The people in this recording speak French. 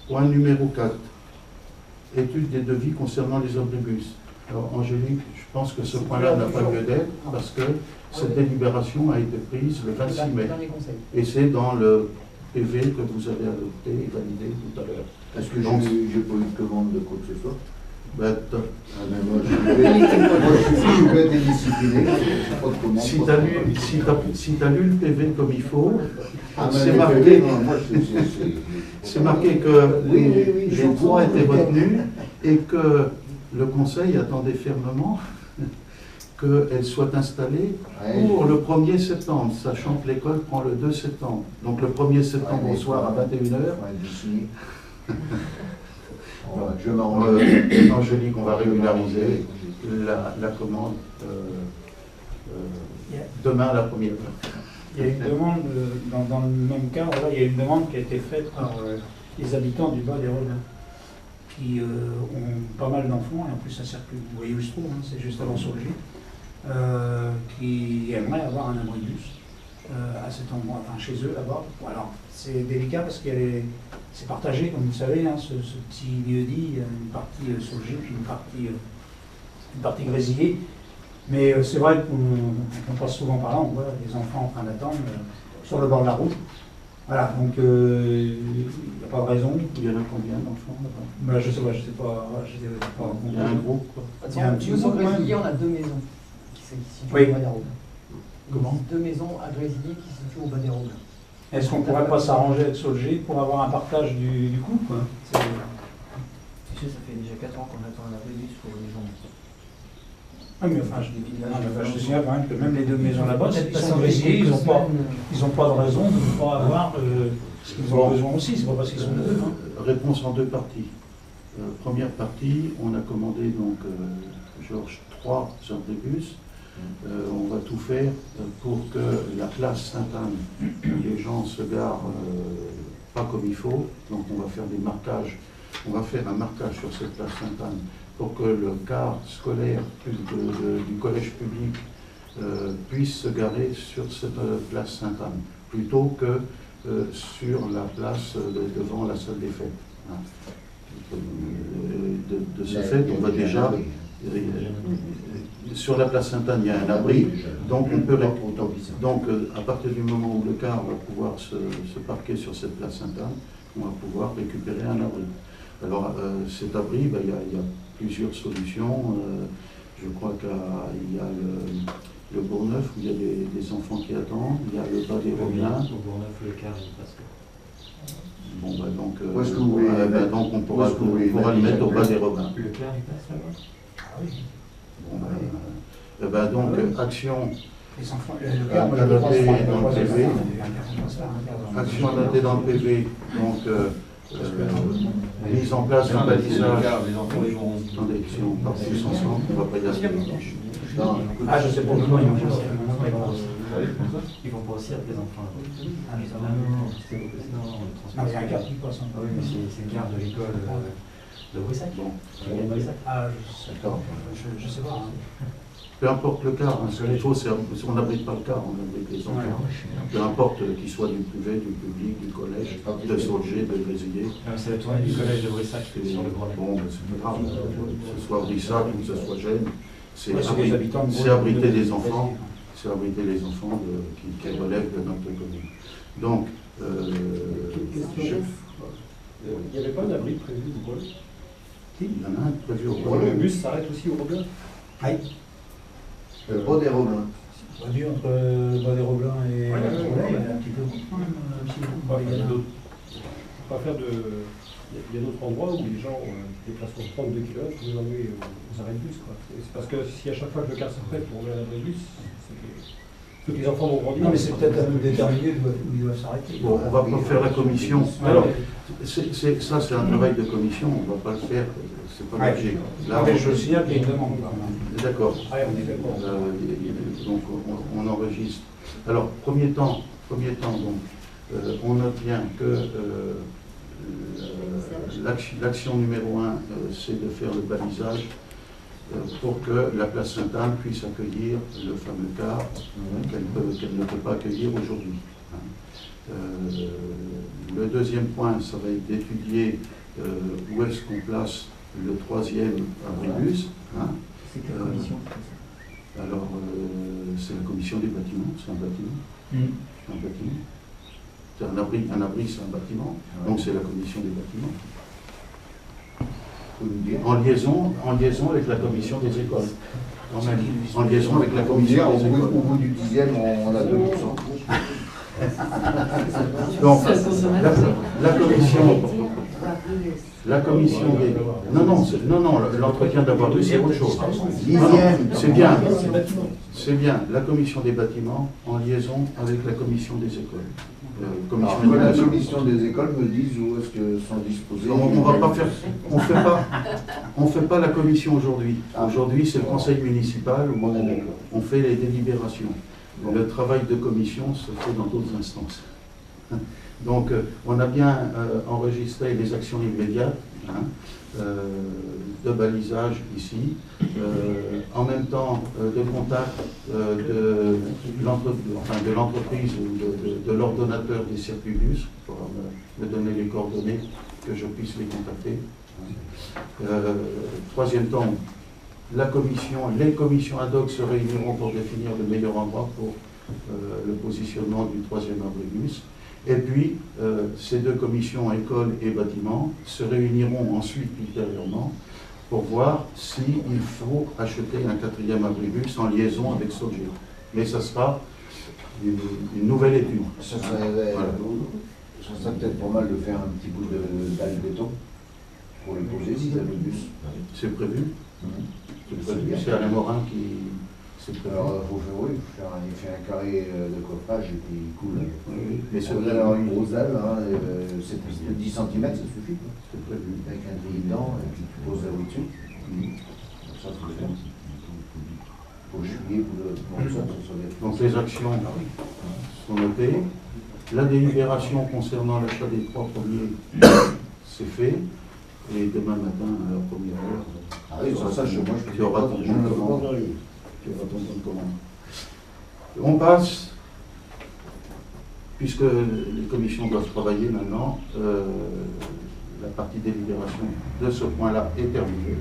Point numéro 4. Étude des devis concernant les omnibus. Alors, Angélique, je pense que ce point-là n'a pas lieu d'être parce que cette délibération a été prise le 26 mai. Et c'est dans le PV que vous avez adopté et validé tout à l'heure. Est-ce que j'ai pas eu de commande de quoi que ce soit? Ben, moi, je suis bête et discipliné. si tu as lu le PV comme il faut, c'est marqué que les droits étaient retenus et que le Conseil attendait fermement qu'elle soit installée pour le 1er septembre, sachant que l'école prend le 2 septembre. Donc le 1er septembre au soir à 21h. Je m'arrange. Angélique, on va régulariser la commande demain à la première heure. Il y a une demande, dans le même cas, voilà, il y a une demande qui a été faite par les habitants du bas des Robins, qui ont pas mal d'enfants, et en plus ça circule, vous voyez où je trouve, hein, c'est juste avant Solgy, qui aimeraient avoir un abribus à cet endroit, enfin chez eux là-bas. Alors c'est délicat parce que c'est partagé, comme vous savez, hein, ce petit lieu-dit, une partie Solgy, puis une partie Grésillé. Mais c'est vrai qu'on passe souvent par là, on voit des enfants en train d'attendre sur le bord de la route. Voilà, donc il n'y a pas de raison. Il y en a combien d'enfants là-bas? Je sais pas, il y a un groupe. Il y a un petit groupe. Grésillé, on a 2 maisons qui se situent oui. au bas des Robins. Comment? 2 maisons à Grésillé qui se situent au bas des Robins. Est-ce qu'on ne pourrait pas s'arranger avec Solgy pour avoir un partage du coût, quoi? Tu sais, ça fait déjà 4 ans qu'on attend un abribus pour les gens. Ah, mais enfin, je te signale quand même que même les 2 maisons là-bas, ils sont Grésillés, ils n'ont pas de raison de ne pas avoir ce qu'ils ont besoin aussi, c'est pas parce qu'ils sont deux. Hein. Réponse en 2 parties. Première partie, on a commandé donc, Georges, 3 omnibus. On va tout faire pour que la place Sainte-Anne, les gens se garent pas comme il faut. Donc on va faire des marquages. On va faire un marquage sur cette place Sainte-Anne pour que le car scolaire du collège public puisse se garer sur cette place Sainte-Anne, plutôt que sur la place devant la salle des fêtes. Hein. De ce fait, on va déjà... Sur la place Sainte-Anne, il y a un abri, donc on peut à partir du moment où le car va pouvoir se parquer sur cette place Sainte-Anne, on va pouvoir récupérer un abri. Alors cet abri, il y a plusieurs solutions. Je crois qu'il y a le Bourgneuf où il y a des enfants qui attendent, il y a le bas des Robins. Au Bourgneuf, le car, il passe. Bon, donc on pourra le mettre au bas des Robins. Le car, il passe là-bas? Ah oui. Bon, donc, action les enfants, adoptée dans le PV. Action adoptée dans le PV. Donc, mise en place d'un balisage. Attendez, si on part tous ensemble, on ne va pas y arriver. Ah, je sais pas pourquoi ils vont passer. Ils vont pas aussi avec les enfants. Ah, mais ça va. Non, il y a un car qui passe. Ah oui, mais c'est le car de l'école de Brissac. Ah, je sais pas. Hein. Peu importe le car, hein, ce qu'il faut, c'est on n'abrite pas le car, on abrite les enfants. Peu importe qu'il soit du privé, du public, du collège, de Solgy, de Grésillé. C'est la tournée du collège de Brissac qui est sur le problème. Bon, c'est pas grave, que ce soit Brissac ou que ce soit Gênes, c'est abriter les enfants, c'est abriter les enfants qui relèvent de notre commune. Donc, il n'y avait pas d'abri prévu ou quoi? il y en a un prévu au Robin. Le bus s'arrête aussi au Robin? Aïe. Le bas des Robins. On va dire entre bas des Robins et il y a un petit peu. Il y a d'autres. Pas faire de. Il y a d'autres endroits où les gens ont des déplacements de 32 km pour les emmener aux arrêts de bus. C'est parce que si à chaque fois que le car s'arrête pour emmener à l'arrêt de bus, c'est que les enfants vont grandir. Non, mais c'est peut-être à nous déterminer où ils doivent s'arrêter. Bon, on va pas faire la commission. Alors, ça, c'est un travail de commission, on ne va pas le faire, c'est pas l'objet. Là, je signale qu'il y a une demande. D'accord. On est d'accord. Donc, on enregistre. Alors, premier temps, donc, on note bien que l'action numéro 1, c'est de faire le balisage pour que la place Sainte-Anne puisse accueillir le fameux car qu'elle ne peut pas accueillir aujourd'hui. Le deuxième point, ça va être d'étudier où est-ce qu'on place le troisième abribus. Hein. C'est quelle commission? Alors, c'est la commission des bâtiments, c'est un bâtiment. C'est un bâtiment. C'est un abri c'est un bâtiment. Donc c'est la commission des bâtiments. En liaison avec la commission des écoles. Quand même, en liaison avec la commission des écoles. Au bout du 10e, on a 2%. Donc, la commission des... Non, l'entretien d'abribus, c'est autre chose. C'est bien. C'est bien. La commission des bâtiments en liaison avec la commission des écoles. Alors, la commission des écoles me dise où est-ce que sont disposés. On va pas faire, on fait pas la commission aujourd'hui. Aujourd'hui, c'est le conseil municipal où on fait les délibérations. Le travail de commission se fait dans d'autres instances. Donc, on a bien enregistré les actions immédiates, de balisage ici, en même temps de contact de l'entreprise ou de l'ordonnateur des circuits-bus pour me donner les coordonnées que je puisse les contacter. Troisième temps, les commissions ad hoc se réuniront pour définir le meilleur endroit pour le positionnement du troisième abribus. Et puis, ces deux commissions, école et bâtiment, se réuniront ensuite, ultérieurement, pour voir s'il faut acheter un quatrième abribus en liaison avec Sogé. Mais ça sera une nouvelle étude. Ça serait peut-être pas mal de faire un petit bout de dalle béton pour le poser, si abribus. C'est prévu. C'est Alain Morin qui... Alors, il fait un carré de coffrage et puis il coule. Oui, mais ça voudrait avoir une grosse dalle, c'est 10 cm, ça suffit. C'est prévu. Avec un grille dedans, et puis tu poses la roue dessus. Donc ça, faut le faire. Pour juillet, pour ça soit bien. Donc les actions sont notées. La délibération concernant l'achat des 3 premiers, c'est fait. Et demain matin, à la première heure, Ah oui, ça, moi, tu auras ton bon de commande. Tu auras ton bon de commande. On passe, puisque les commissions doivent travailler maintenant, la partie délibération de ce point-là est terminée.